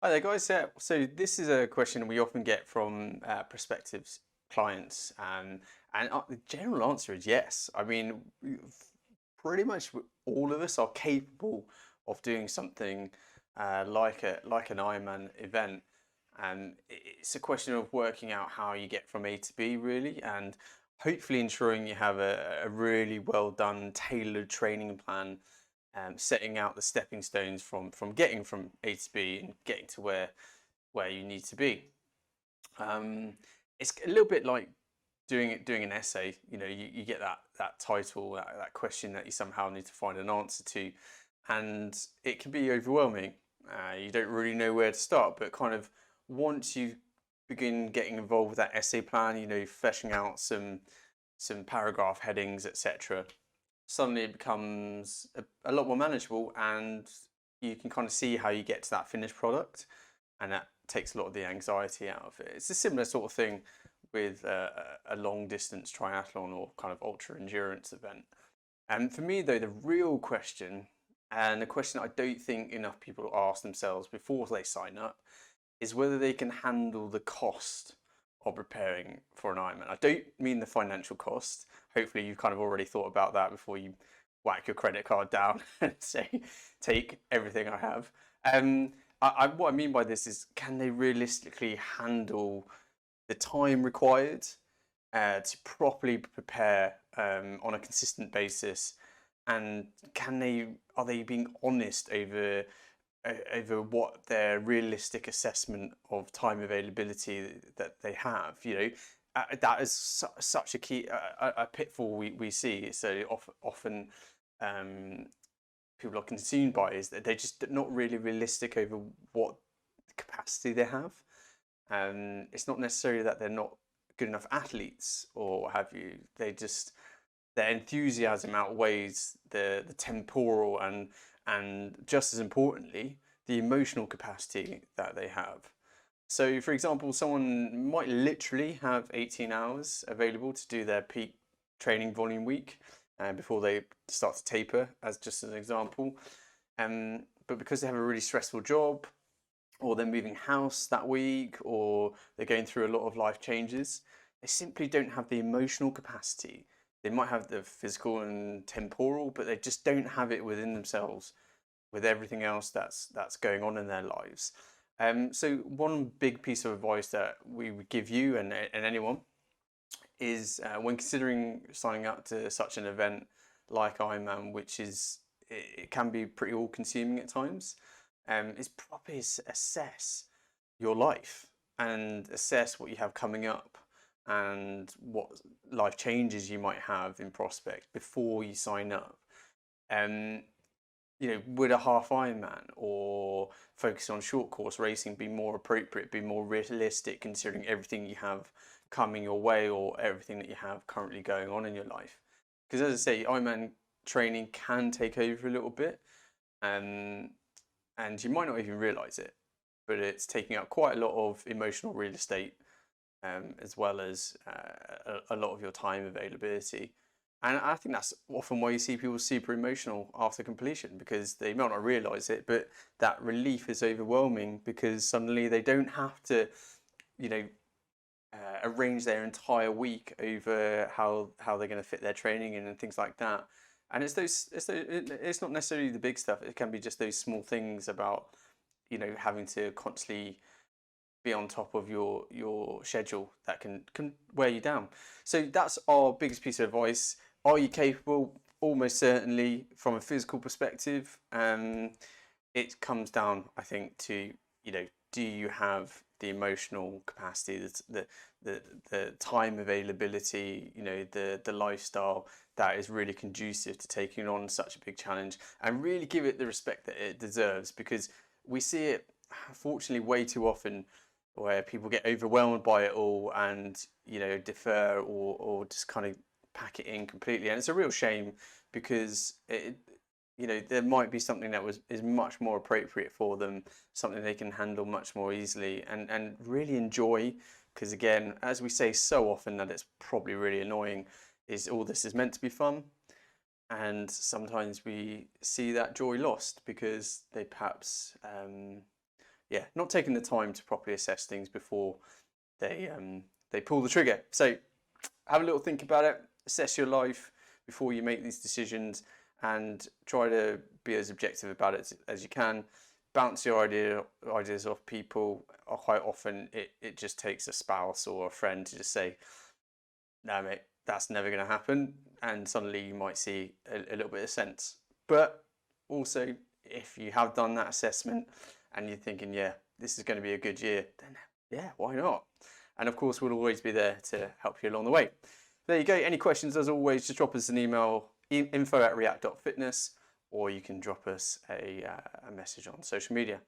Hi there, guys. So this is a question we often get from prospective clients, and the general answer is yes. I mean, pretty much all of us are capable of doing something like an Ironman event, and it's a question of working out how you get from A to B, really, and hopefully ensuring you have a really well done, tailored training plan, setting out the stepping stones from getting from A to B and getting to where you need to be. Um, it's a little bit like doing an essay. You get that title, that question that you somehow need to find an answer to, and it can be overwhelming. You don't really know where to start, but kind of once you begin getting involved with that essay plan, fleshing out some paragraph headings, etc., suddenly it becomes a lot more manageable, and you can kind of see how you get to that finished product, and that takes a lot of the anxiety out of it. It's a similar sort of thing with a long distance triathlon or kind of ultra endurance event. And for me, though, the real question, and the question I don't think enough people ask themselves before they sign up, is whether they can handle the cost of preparing for an Ironman. I don't mean the financial cost. Hopefully, you've kind of already thought about that before you whack your credit card down and say, "Take everything I have." What I mean by this is, can they realistically handle the time required to properly prepare on a consistent basis, and are they being honest over what their realistic assessment of time availability that they have? That is such a key a pitfall we see so often. um, People are consumed by is that they're just not really realistic over what capacity they have. It's not necessarily that they're not good enough athletes or what have you. Their enthusiasm outweighs the temporal and just as importantly, the emotional capacity that they have. So, for example, someone might literally have 18 hours available to do their peak training volume week before they start to taper, as just an example. But because they have a really stressful job, or they're moving house that week, or they're going through a lot of life changes, they simply don't have the emotional capacity. They might have the physical and temporal, but they just don't have it within themselves with everything else that's going on in their lives. So one big piece of advice that we would give you and anyone is when considering signing up to such an event like Ironman, which it can be pretty all-consuming at times, is properly assess your life and assess what you have coming up and what life changes you might have in prospect before you sign up. Um, would a half Ironman or focus on short course racing be more appropriate, be more realistic, considering everything you have coming your way or everything that you have currently going on in your life? Because as I say, Ironman training can take over a little bit, um, and you might not even realize it, but it's taking up quite a lot of emotional real estate, as well as a lot of your time availability. And I think that's often why you see people super emotional after completion, because they might not realize it, but that relief is overwhelming because suddenly they don't have to, you know, arrange their entire week over how they're going to fit their training in and things like that. And it's not necessarily the big stuff. It can be just those small things about, having to constantly be on top of your schedule that can wear you down. So that's our biggest piece of advice. Are you capable? Almost certainly. From a physical perspective, it comes down, I think, to, do you have the emotional capacity, the time availability, the lifestyle that is really conducive to taking on such a big challenge, and really give it the respect that it deserves, because we see it, unfortunately, way too often where people get overwhelmed by it all and defer or just kind of pack it in completely, and it's a real shame because there might be something that is much more appropriate for them, something they can handle much more easily and really enjoy. Because again, as we say so often, that it's probably really annoying, is all this is meant to be fun, and sometimes we see that joy lost because they perhaps yeah, not taking the time to properly assess things before they pull the trigger. So have a little think about it, assess your life before you make these decisions, and try to be as objective about it as you can. Bounce your ideas off people. Quite often it just takes a spouse or a friend to just say, no mate, that's never going to happen, and suddenly you might see a little bit of sense. But also, if you have done that assessment and you're thinking, yeah, this is going to be a good year, then yeah, why not? And of course, we'll always be there to help you along the way. There you go. Any questions, as always, just drop us an email, info@riak.fitness, or you can drop us a message on social media.